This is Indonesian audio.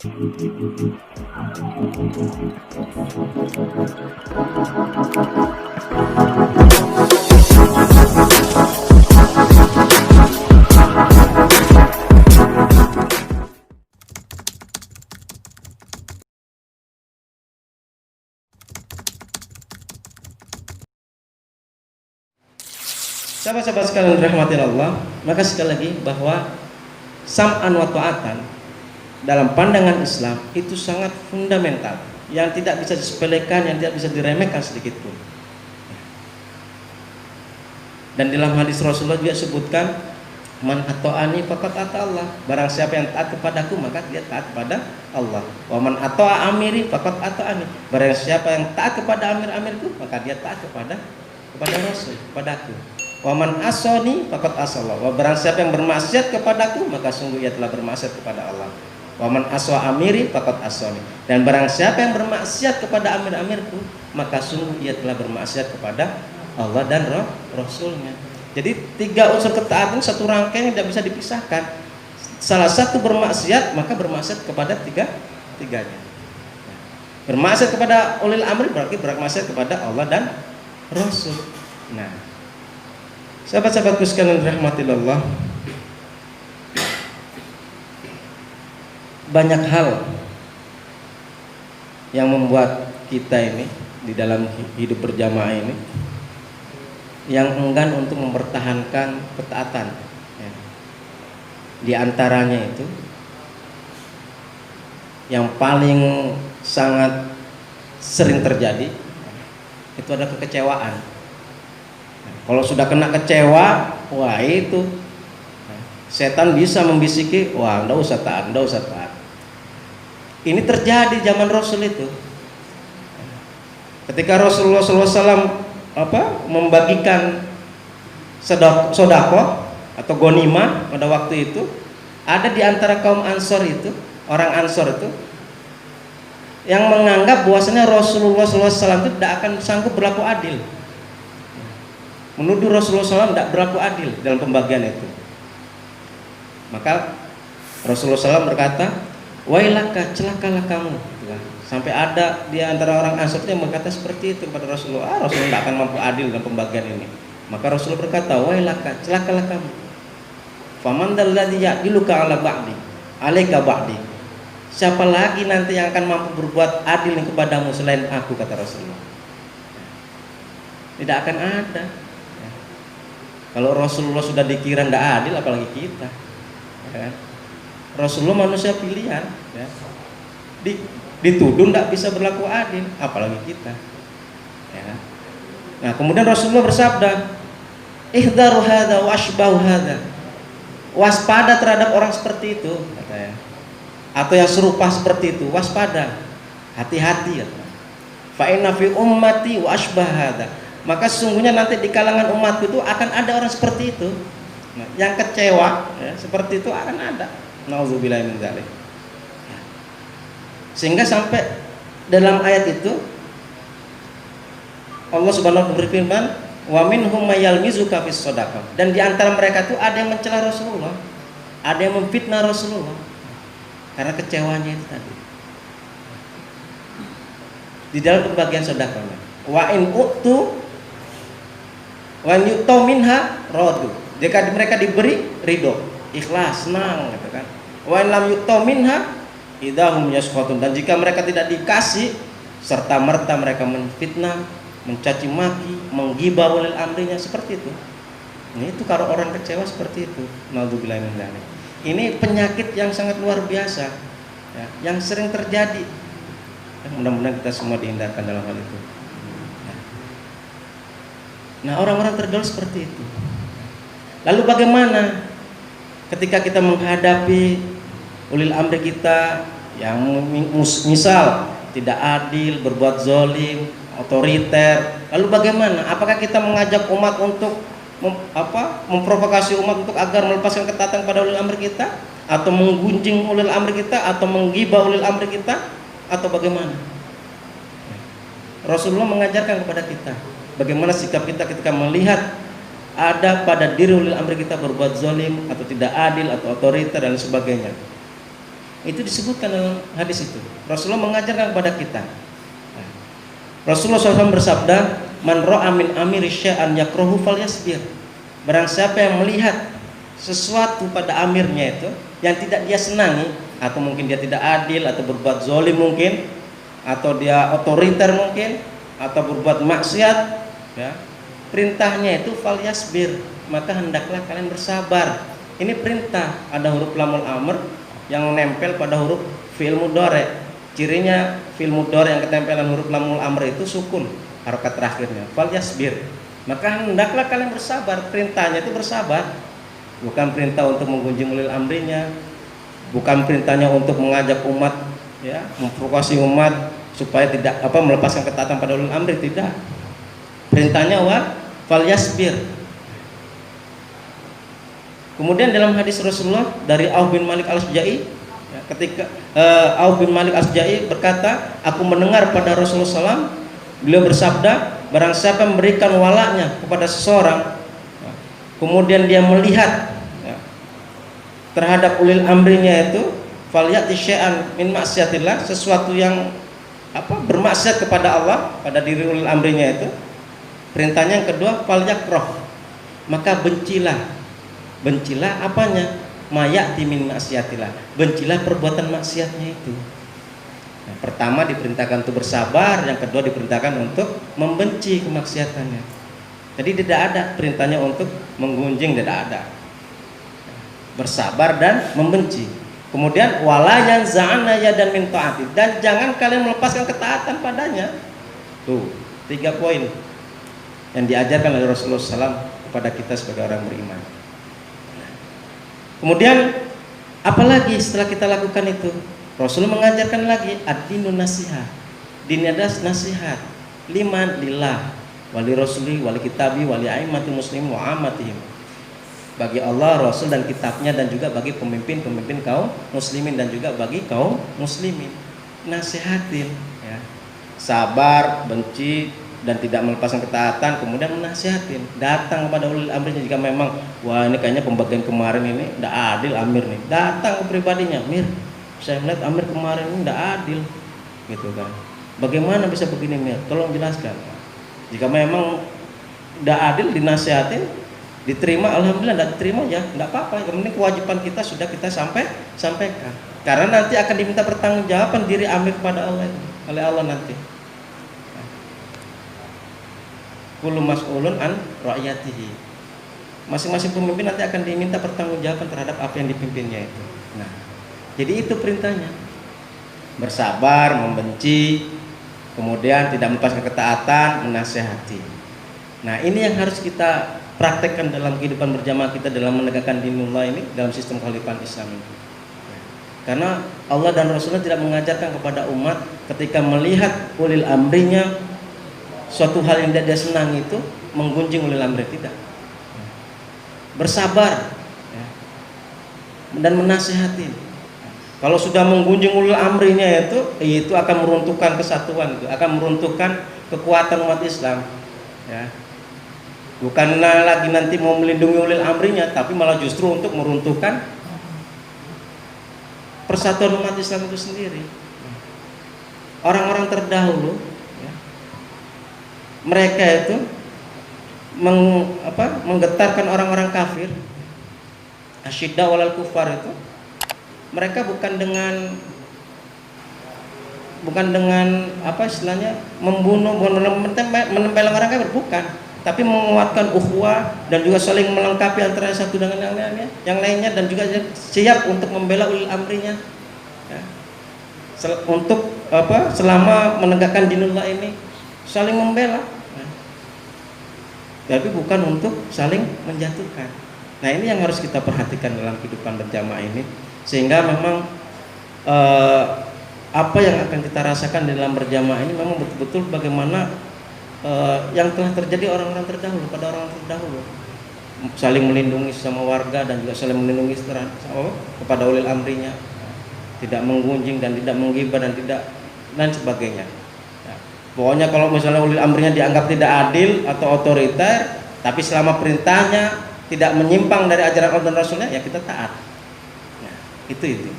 Sahabat-sahabat sekalian dirahmati Allah, maka sekali lagi bahwa sam'an wa ta'atan dalam pandangan Islam itu sangat fundamental, yang tidak bisa disepelekan, yang tidak bisa diremehkan sedikit pun. Dan dalam hadis Rasulullah juga sebutkan, man ata'ani faqad ata Allah, barang siapa yang taat kepadaku maka dia taat kepada Allah. Wa man ata'a amiri faqad ata'ani, barang siapa yang taat kepada amir-amirku maka dia taat kepada Rasul, kepadaku. Wa man asani faqad asallah, wa barang siapa yang bermaksiat kepadaku maka sungguh ia telah bermaksiat kepada Allah. Wa man aswa amiri faqad asani, dan barang siapa yang bermaksiat kepada amir-amirku maka sungguh ia telah bermaksiat kepada Allah dan Rasulnya. Jadi tiga unsur ketaatan satu rangkaian yang tidak bisa dipisahkan. Salah satu bermaksiat maka bermaksiat kepada tiganya. Bermaksiat kepada ulil amri berarti bermaksiat kepada Allah dan Rasul. Nah, sahabat-sahabatku sekalian dirahmati Allah, banyak hal yang membuat kita ini di dalam hidup berjamaah ini yang enggan untuk mempertahankan ketaatan, ya. Di antaranya itu yang paling sangat sering terjadi itu ada kekecewaan. Kalau sudah kena kecewa, wah itu setan bisa membisiki, wah ndak usah taat, ndak usah taat. Ini terjadi zaman Rasul itu. Ketika Rasulullah SAW membagikan sodako atau gonimah pada waktu itu, ada di antara kaum Ansor itu, orang Ansor itu yang menganggap bahwasanya Rasulullah SAW itu tidak akan sanggup berlaku adil, menuduh Rasulullah SAW tidak berlaku adil dalam pembagian itu. Maka Rasulullah SAW berkata, wailaka, celakalah kamu. Sampai ada di antara orang Ansor yang berkata seperti itu kepada Rasulullah, Rasulullah tidak akan mampu adil dalam pembagian ini. Maka Rasulullah berkata, wailaka, celakalah kamu. Faman dalladzi ya'diluka ala ba'di, alaika ba'di. Siapa lagi nanti yang akan mampu berbuat adil kepadamu selain aku, kata Rasulullah. Tidak akan ada. Kalau Rasulullah sudah dikira tidak adil, apalagi kita. Ya. Rasulullah manusia pilihan, ya. Dituduh tidak bisa berlaku adil, apalagi kita. Ya. Nah, kemudian Rasulullah bersabda, ihdharu hadza wa ashbahu hadza. Waspada terhadap orang seperti itu, katanya. Atau yang serupa seperti itu, waspada. Hati-hati, ya. Fa inna fi ummati wa ashbah hadza. Maka sesungguhnya nanti di kalangan umatku itu akan ada orang seperti itu. Nah, yang kecewa, ya, seperti itu akan ada. Nauzubillahi min dzalik. Sehingga sampai dalam ayat itu Allah Subhanahu wa taala berfirman, wa minhum may yalmizuka fis shadaqah, dan di antara mereka itu ada yang mencela Rasulullah, ada yang memfitnah Rasulullah karena kecewanya itu tadi di dalam pembagian sedekahnya. Wa in utu wa yu'tu minha radu, jika mereka diberi ridho, ikhlas, senang, gitu kan. Wa in lam yu'tu minha idahum yasqatun, dan jika mereka tidak dikasih serta merta mereka menfitnah, mencaci maki, menggibah ulil amrinya, seperti itu. Ini itu kalau orang kecewa seperti itu. Naudzubillahi min dzalik. Ini penyakit yang sangat luar biasa, ya, yang sering terjadi. Mudah-mudahan kita semua dihindarkan dalam hal itu. Nah, orang-orang terdol seperti itu. Lalu bagaimana ketika kita menghadapi ulil amri kita yang misal tidak adil, berbuat zalim, otoriter, lalu bagaimana? Apakah kita mengajak umat untuk memprovokasi umat untuk agar melepaskan ketaatan pada ulil amri kita, atau menggunjing ulil amri kita, atau menggibah ulil amri kita, atau bagaimana? Rasulullah mengajarkan kepada kita bagaimana sikap kita ketika melihat ada pada diri ulil amri kita berbuat zalim atau tidak adil atau otoriter dan sebagainya. Itu disebutkan dalam hadis itu. Rasulullah mengajarkan kepada kita. Nah, Rasulullah SAW bersabda, "Man ra'a min amiri syai'an yakrahu falyasbir." Barang siapa yang melihat sesuatu pada amirnya itu yang tidak dia senangi, atau mungkin dia tidak adil, atau berbuat zalim mungkin, atau dia otoriter mungkin, atau berbuat maksiat, ya, perintahnya itu falyasbir, maka hendaklah kalian bersabar. Ini perintah, ada huruf lamul amr yang nempel pada huruf fi'il mudhari. Cirinya fi'il mudhari yang ketempelan huruf lamul amr itu sukun harokat terakhirnya, falyasbir, maka hendaklah kalian bersabar. Perintahnya itu bersabar, bukan perintah untuk menggunjing ulil amrinya, bukan perintahnya untuk mengajak umat, ya, memprovokasi umat supaya tidak melepaskan ketaatan pada ulil amri, tidak. Perintahnya falyasbir. Kemudian dalam hadis Rasulullah dari Auf bin Malik Al-Asja'i, ya, ketika Auf bin Malik Al-Asja'i berkata, aku mendengar pada Rasulullah SAW, beliau bersabda, barang siapa memberikan walaknya kepada seseorang, ya, kemudian dia melihat, ya, terhadap ulil amrinya itu, falyati syai'an min maksiatillah, sesuatu yang bermaksiat kepada Allah pada diri ulil amrinya itu. Perintahnya yang kedua, falyakrah, maka bencilah. Bencilah apanya? Mayati min maksiatillah, bencilah perbuatan maksiatnya itu. Nah, pertama diperintahkan untuk bersabar, yang kedua diperintahkan untuk membenci kemaksiatannya. Jadi tidak ada perintahnya untuk menggunjing, tidak ada. Bersabar dan membenci. Kemudian wala yanza'anna yadan min ta'ati, dan jangan kalian melepaskan ketaatan padanya. Tuh, 3 poin yang diajarkan oleh Rasulullah SAW kepada kita sebagai orang beriman. Kemudian apalagi setelah kita lakukan itu, Rasul mengajarkan lagi ad-dinun nasihat. Din adalah nasihat. Liman lillah, wali rasuli, wali kitabi, wali a'immati muslim wa amatihim. Bagi Allah, Rasul dan kitabnya, dan juga bagi pemimpin-pemimpin kaum muslimin, dan juga bagi kaum muslimin. Nasihatin, ya. Sabar, benci, dan tidak melepaskan ketaatan, kemudian menasihatin. Datang kepada ulil amrinya jika memang, wah ini kayaknya pembagian kemarin ini tidak adil amir nih. Datang ke pribadinya, Mir, saya melihat amir kemarin ini tidak adil, gitu kan. Bagaimana bisa begini, Mir? Tolong jelaskan. Jika memang tidak adil, dinasihatin, diterima, alhamdulillah. Tidak diterima ya, tidak apa-apa. Yang penting kewajiban kita sudah kita sampaikan. Karena nanti akan diminta pertanggungjawaban diri amir kepada Allah, oleh Allah nanti. Kullu mas'ulun an ra'yatihi. Masing-masing pemimpin nanti akan diminta pertanggungjawaban terhadap apa yang dipimpinnya itu. Nah, jadi itu perintahnya. Bersabar, membenci, kemudian tidak melepaskan ketaatan, menasihati. Nah, ini yang harus kita praktekkan dalam kehidupan berjamaah kita dalam menegakkan dinullah ini, dalam sistem kekhalifahan Islam ini. Karena Allah dan Rasulullah tidak mengajarkan kepada umat ketika melihat ulil amrinya suatu hal yang tidak dia senang itu menggunjing ulil amri, tidak. Bersabar, ya, dan menasihati. Kalau sudah menggunjing ulil amrinya itu akan meruntuhkan kesatuan, itu akan meruntuhkan kekuatan umat Islam, ya. Bukan lagi nanti mau melindungi ulil amrinya, tapi malah justru untuk meruntuhkan persatuan umat Islam itu sendiri. Orang-orang terdahulu, mereka itu menggetarkan orang-orang kafir, asyidda walal kufar itu, mereka bukan dengan istilahnya membunuh, menempel orang kafir, bukan, tapi menguatkan ukhuwah dan juga saling melengkapi antara satu dengan yang lainnya, dan juga siap untuk membela ulil amrinya, ya. Untuk selama menegakkan dinullah ini saling membela, tapi bukan untuk saling menjatuhkan. Nah, ini yang harus kita perhatikan dalam kehidupan berjamaah ini, sehingga memang apa yang akan kita rasakan dalam berjamaah ini memang betul-betul bagaimana yang telah terjadi orang-orang terdahulu, pada orang terdahulu, saling melindungi sama warga dan juga saling melindungi kepada ulil amrinya, tidak menggunjing dan tidak menggibah dan sebagainya. Pokoknya kalau misalnya ulil amrinya dianggap tidak adil atau otoriter, tapi selama perintahnya tidak menyimpang dari ajaran Allah dan Rasulnya, ya kita taat. Nah, itu.